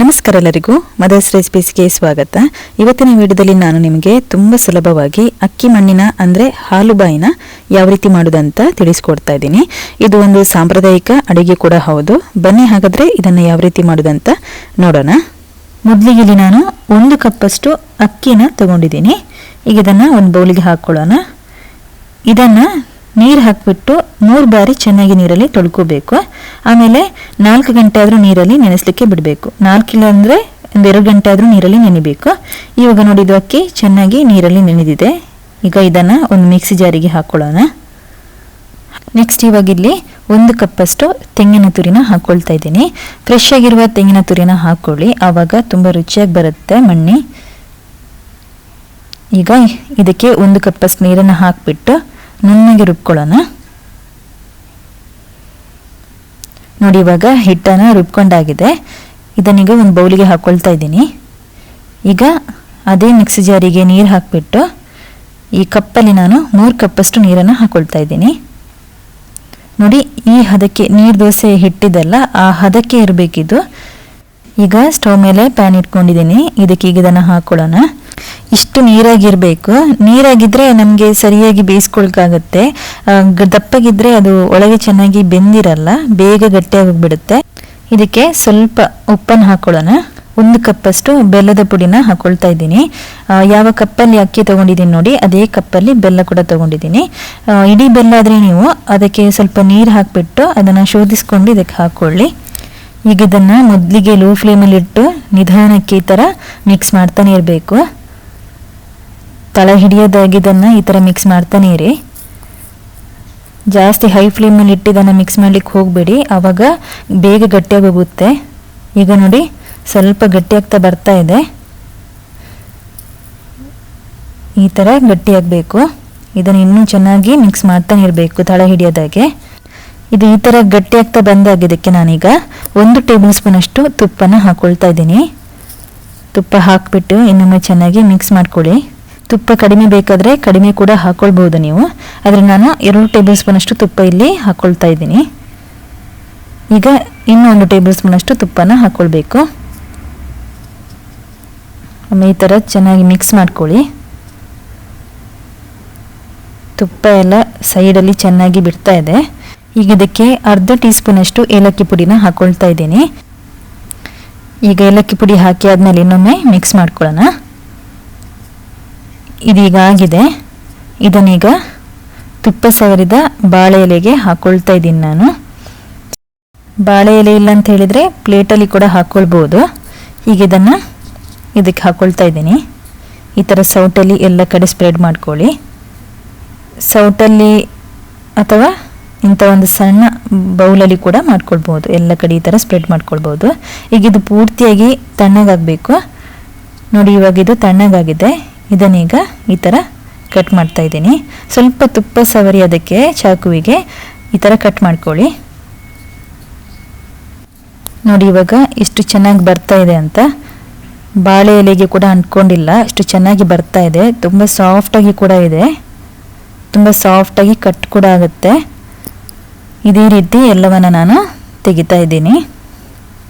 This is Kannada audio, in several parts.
ನಮಸ್ಕಾರ ಎಲ್ಲರಿಗೂ ಮದರ್ಸ್ ರೆಸಿಪೀಸ್ಗೆ ಸ್ವಾಗತ. ಇವತ್ತಿನ ವಿಡಿಯೋದಲ್ಲಿ ನಾನು ನಿಮಗೆ ತುಂಬ ಸುಲಭವಾಗಿ ಅಕ್ಕಿ ಮಣ್ಣಿನ ಅಂದರೆ ಹಾಲುಬಾಯಿನ ಯಾವ ರೀತಿ ಮಾಡೋದಂತ ತಿಳಿಸ್ಕೊಡ್ತಾ ಇದ್ದೀನಿ. ಇದು ಒಂದು ಸಾಂಪ್ರದಾಯಿಕ ಅಡುಗೆ ಕೂಡ ಹೌದು. ಬನ್ನಿ ಹಾಗಾದರೆ ಇದನ್ನು ಯಾವ ರೀತಿ ಮಾಡೋದಂತ ನೋಡೋಣ. ಮೊದಲಿಗೆ ಇಲ್ಲಿ ನಾನು 1 ಕಪ್ಪಷ್ಟು ಅಕ್ಕಿನ ತಗೊಂಡಿದ್ದೀನಿ. ಈಗ ಇದನ್ನು ಒಂದು ಬೌಲಿಗೆ ಹಾಕ್ಕೊಳ್ಳೋಣ. ಇದನ್ನು ನೀರು ಹಾಕಿಬಿಟ್ಟು 3 ಬಾರಿ ಚೆನ್ನಾಗಿ ನೀರಲ್ಲಿ ತೊಳ್ಕೋಬೇಕು. ಆಮೇಲೆ 4 ಗಂಟೆ ಆದರೂ ನೀರಲ್ಲಿ ನೆನೆಸಲಿಕ್ಕೆ ಬಿಡಬೇಕು. 4 ಇಲ್ಲ ಅಂದರೆ 2 ಗಂಟೆ ಆದರೂ ನೀರಲ್ಲಿ ನೆನೆಬೇಕು. ಇವಾಗ ನೋಡಿದ್ದು ಅಕ್ಕಿ ಚೆನ್ನಾಗಿ ನೀರಲ್ಲಿ ನೆನೆದಿದೆ. ಈಗ ಇದನ್ನು ಒಂದು ಮಿಕ್ಸಿ ಜಾರಿಗೆ ಹಾಕ್ಕೊಳ್ಳೋಣ. ನೆಕ್ಸ್ಟ್ ಇವಾಗ ಇಲ್ಲಿ 1 ಕಪ್ಪಷ್ಟು ತೆಂಗಿನ ತುರಿನ ಹಾಕ್ಕೊಳ್ತಾ ಇದ್ದೀನಿ. ಫ್ರೆಶ್ ಆಗಿರುವ ತೆಂಗಿನ ತುರಿನ ಹಾಕ್ಕೊಳ್ಳಿ, ಆವಾಗ ತುಂಬ ರುಚಿಯಾಗಿ ಬರುತ್ತೆ ಮಣ್ಣಿ. ಈಗ ಇದಕ್ಕೆ 1 ಕಪ್ಪಷ್ಟು ನೀರನ್ನು ಹಾಕಿಬಿಟ್ಟು ನುಣ್ಣಗೆ ರುಬ್ಕೊಳ್ಳೋಣ. ನೋಡಿ ಇವಾಗ ಹಿಟ್ಟನ್ನು ರುಬ್ಕೊಂಡಾಗಿದೆ. ಇದನ್ನೀಗ ಒಂದು ಬೌಲಿಗೆ ಹಾಕ್ಕೊಳ್ತಾ ಇದ್ದೀನಿ. ಈಗ ಅದೇ ಮಿಕ್ಸಿ ಜಾರಿಗೆ ನೀರು ಹಾಕಿಬಿಟ್ಟು ಈ ಕಪ್ಪಲ್ಲಿ ನಾನು 3 ಕಪ್ಪಷ್ಟು ನೀರನ್ನು ಹಾಕ್ಕೊಳ್ತಾ ಇದ್ದೀನಿ. ನೋಡಿ ಈ ಹದಕ್ಕೆ ನೀರು ದೋಸೆ ಹಿಟ್ಟಿದೆಲ್ಲ ಆ ಹದಕ್ಕೆ ಇರಬೇಕಿದು. ಈಗ ಸ್ಟವ್ ಮೇಲೆ ಪ್ಯಾನ್ ಇಟ್ಕೊಂಡಿದ್ದೀನಿ. ಇದಕ್ಕೆ ಈಗ ಇದನ್ನು ಹಾಕ್ಕೊಳ್ಳೋಣ. ಇಷ್ಟು ನೀರಾಗಿರಬೇಕು. ನೀರಾಗಿದ್ದರೆ ನಮಗೆ ಸರಿಯಾಗಿ ಬೇಯಿಸ್ಕೊಳ್ಕಾಗತ್ತೆ. ದಪ್ಪಗಿದ್ರೆ ಅದು ಒಳಗೆ ಚೆನ್ನಾಗಿ ಬೆಂದಿರಲ್ಲ, ಬೇಗ ಗಟ್ಟಿಯಾಗಿ ಹೋಗ್ಬಿಡುತ್ತೆ. ಇದಕ್ಕೆ ಸ್ವಲ್ಪ ಉಪ್ಪನ್ನು ಹಾಕ್ಕೊಳ್ಳೋಣ. 1 ಕಪ್ಪಷ್ಟು ಬೆಲ್ಲದ ಪುಡಿನ ಹಾಕ್ಕೊಳ್ತಾ ಇದ್ದೀನಿ. ಯಾವ ಕಪ್ಪಲ್ಲಿ ಅಕ್ಕಿ ತೊಗೊಂಡಿದ್ದೀನಿ ನೋಡಿ ಅದೇ ಕಪ್ಪಲ್ಲಿ ಬೆಲ್ಲ ಕೂಡ ತೊಗೊಂಡಿದ್ದೀನಿ. ಇಡೀ ಬೆಲ್ಲ ಆದರೆ ನೀವು ಅದಕ್ಕೆ ಸ್ವಲ್ಪ ನೀರು ಹಾಕಿಬಿಟ್ಟು ಅದನ್ನು ಶೋಧಿಸ್ಕೊಂಡು ಇದಕ್ಕೆ ಹಾಕ್ಕೊಳ್ಳಿ. ಈಗ ಇದನ್ನು ಮೊದಲಿಗೆ ಲೋ ಫ್ಲೇಮಲ್ಲಿ ಇಟ್ಟು ನಿಧಾನಕ್ಕೆ ಈ ಥರ ಮಿಕ್ಸ್ ಮಾಡ್ತಾನೆ ಇರಬೇಕು. ತಳ ಹಿಡಿಯೋದಾಗಿ ಇದನ್ನು ಈ ಥರ ಮಿಕ್ಸ್ ಮಾಡ್ತಾನೆ ಇರಿ. ಜಾಸ್ತಿ ಹೈ ಫ್ಲೇಮಲ್ಲಿ ಇಟ್ಟು ಇದನ್ನು ಮಿಕ್ಸ್ ಮಾಡಲಿಕ್ಕೆ ಹೋಗಬೇಡಿ, ಆವಾಗ ಬೇಗ ಗಟ್ಟಿಯಾಗಿ ಹೋಗುತ್ತೆ. ಈಗ ನೋಡಿ ಸ್ವಲ್ಪ ಗಟ್ಟಿಯಾಗ್ತಾ ಬರ್ತಾ ಇದೆ. ಈ ಥರ ಗಟ್ಟಿಯಾಗಬೇಕು. ಇದನ್ನು ಇನ್ನೂ ಚೆನ್ನಾಗಿ ಮಿಕ್ಸ್ ಮಾಡ್ತಾನೆ ಇರಬೇಕು ತಳ ಹಿಡಿಯೋದಾಗೆ. ಇದು ಈ ಥರ ಗಟ್ಟಿಯಾಗ್ತಾ ಬಂದಾಗಿದ್ದಕ್ಕೆ ನಾನೀಗ 1 ಟೇಬಲ್ ಸ್ಪೂನ್ ಅಷ್ಟು ತುಪ್ಪನ ಹಾಕ್ಕೊಳ್ತಾ ಇದ್ದೀನಿ. ತುಪ್ಪ ಹಾಕಿಬಿಟ್ಟು ಇನ್ನೊಮ್ಮೆ ಚೆನ್ನಾಗಿ ಮಿಕ್ಸ್ ಮಾಡ್ಕೊಳ್ಳಿ. ತುಪ್ಪ ಕಡಿಮೆ ಬೇಕಾದರೆ ಕಡಿಮೆ ಕೂಡ ಹಾಕ್ಕೊಳ್ಬೋದು ನೀವು, ಆದರೆ ನಾನು 2 ಟೇಬಲ್ ಸ್ಪೂನ್ ಅಷ್ಟು ತುಪ್ಪ ಇಲ್ಲಿ ಹಾಕ್ಕೊಳ್ತಾ ಇದ್ದೀನಿ. ಈಗ ಇನ್ನೂ 1 ಟೇಬಲ್ ಸ್ಪೂನ್ ಅಷ್ಟು ತುಪ್ಪನ ಹಾಕ್ಕೊಳ್ಬೇಕು. ಆಮೇಲೆ ಈ ಥರ ಚೆನ್ನಾಗಿ ಮಿಕ್ಸ್ ಮಾಡ್ಕೊಳ್ಳಿ. ತುಪ್ಪ ಎಲ್ಲ ಸೈಡಲ್ಲಿ ಚೆನ್ನಾಗಿ ಬಿಡ್ತಾ ಇದೆ. ಈಗ ಇದಕ್ಕೆ ಅರ್ಧ ಟೀ ಸ್ಪೂನ್ ಅಷ್ಟು ಏಲಕ್ಕಿ ಪುಡಿನ ಹಾಕ್ಕೊಳ್ತಾ ಇದ್ದೀನಿ. ಈಗ ಏಲಕ್ಕಿ ಪುಡಿ ಹಾಕಿ ಆದಮೇಲೆ ಇನ್ನೊಮ್ಮೆ ಮಿಕ್ಸ್ ಮಾಡ್ಕೊಳ್ಳೋಣ. ಇದೀಗ ಆಗಿದೆ. ಇದನ್ನೀಗ ತುಪ್ಪ ಸವರಿದ ಬಾಳೆ ಎಲೆಗೆ ಹಾಕ್ಕೊಳ್ತಾ ಇದ್ದೀನಿ ನಾನು. ಬಾಳೆ ಎಲೆ ಇಲ್ಲ ಅಂತ ಹೇಳಿದರೆ ಪ್ಲೇಟಲ್ಲಿ ಕೂಡ ಹಾಕ್ಕೊಳ್ಬೋದು. ಈಗ ಇದನ್ನು ಇದಕ್ಕೆ ಹಾಕ್ಕೊಳ್ತಾ ಇದ್ದೀನಿ. ಈ ಥರ ಸೌಟಲ್ಲಿ ಎಲ್ಲ ಕಡೆ ಸ್ಪ್ರೆಡ್ ಮಾಡ್ಕೊಳ್ಳಿ. ಸೌಟಲ್ಲಿ ಅಥವಾ ಇಂಥ ಒಂದು ಸಣ್ಣ ಬೌಲಲ್ಲಿ ಕೂಡ ಮಾಡ್ಕೊಳ್ಬೋದು. ಎಲ್ಲ ಕಡೆ ಈ ಥರ ಸ್ಪ್ರೆಡ್ ಮಾಡ್ಕೊಳ್ಬೋದು. ಈಗ ಇದು ಪೂರ್ತಿಯಾಗಿ ತಣ್ಣಗಾಗಬೇಕು. ನೋಡಿ ಇವಾಗ ಇದು ತಣ್ಣಗಾಗಿದೆ. ಇದನ್ನೀಗ ಈ ಥರ ಕಟ್ ಮಾಡ್ತಾ ಇದ್ದೀನಿ. ಸ್ವಲ್ಪ ತುಪ್ಪ ಸವರಿ ಅದಕ್ಕೆ ಚಾಕುವಿಗೆ ಈ ಥರ ಕಟ್ ಮಾಡ್ಕೊಳ್ಳಿ. ನೋಡಿ ಇವಾಗ ಎಷ್ಟು ಚೆನ್ನಾಗಿ ಬರ್ತಾ ಇದೆ ಅಂತ. ಬಾಳೆ ಎಲೆಗೆ ಕೂಡ ಅಂಟ್ಕೊಂಡಿಲ್ಲ, ಅಷ್ಟು ಚೆನ್ನಾಗಿ ಬರ್ತಾ ಇದೆ. ತುಂಬ ಸಾಫ್ಟಾಗಿ ಕೂಡ ಇದೆ, ತುಂಬ ಸಾಫ್ಟಾಗಿ ಕಟ್ ಕೂಡ ಆಗುತ್ತೆ. ಇದೇ ರೀತಿ ಎಲ್ಲವನ್ನು ನಾನು ತೆಗಿತಾ ಇದ್ದೀನಿ.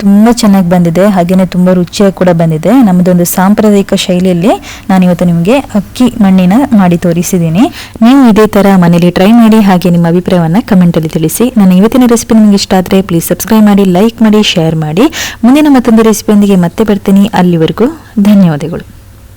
ತುಂಬ ಚೆನ್ನಾಗಿ ಬಂದಿದೆ, ಹಾಗೆಯೇ ತುಂಬ ರುಚಿಯಾಗಿ ಕೂಡ ಬಂದಿದೆ. ನಮ್ಮದೊಂದು ಸಾಂಪ್ರದಾಯಿಕ ಶೈಲಿಯಲ್ಲಿ ನಾನಿವತ್ತು ನಿಮಗೆ ಅಕ್ಕಿ ಮಣ್ಣಿನ ಮಾಡಿ ತೋರಿಸಿದ್ದೀನಿ. ನೀವು ಇದೇ ಥರ ಮನೇಲಿ ಟ್ರೈ ಮಾಡಿ, ಹಾಗೆ ನಿಮ್ಮ ಅಭಿಪ್ರಾಯವನ್ನು ಕಮೆಂಟಲ್ಲಿ ತಿಳಿಸಿ. ನನ್ನ ಇವತ್ತಿನ ರೆಸಿಪಿ ನಿಮಗೆ ಇಷ್ಟ ಆದರೆ ಪ್ಲೀಸ್ ಸಬ್ಸ್ಕ್ರೈಬ್ ಮಾಡಿ, ಲೈಕ್ ಮಾಡಿ, ಶೇರ್ ಮಾಡಿ. ಮುಂದಿನ ಮತ್ತೊಂದು ರೆಸಿಪಿಯೊಂದಿಗೆ ಮತ್ತೆ ಬರ್ತೀನಿ. ಅಲ್ಲಿವರೆಗೂ ಧನ್ಯವಾದಗಳು.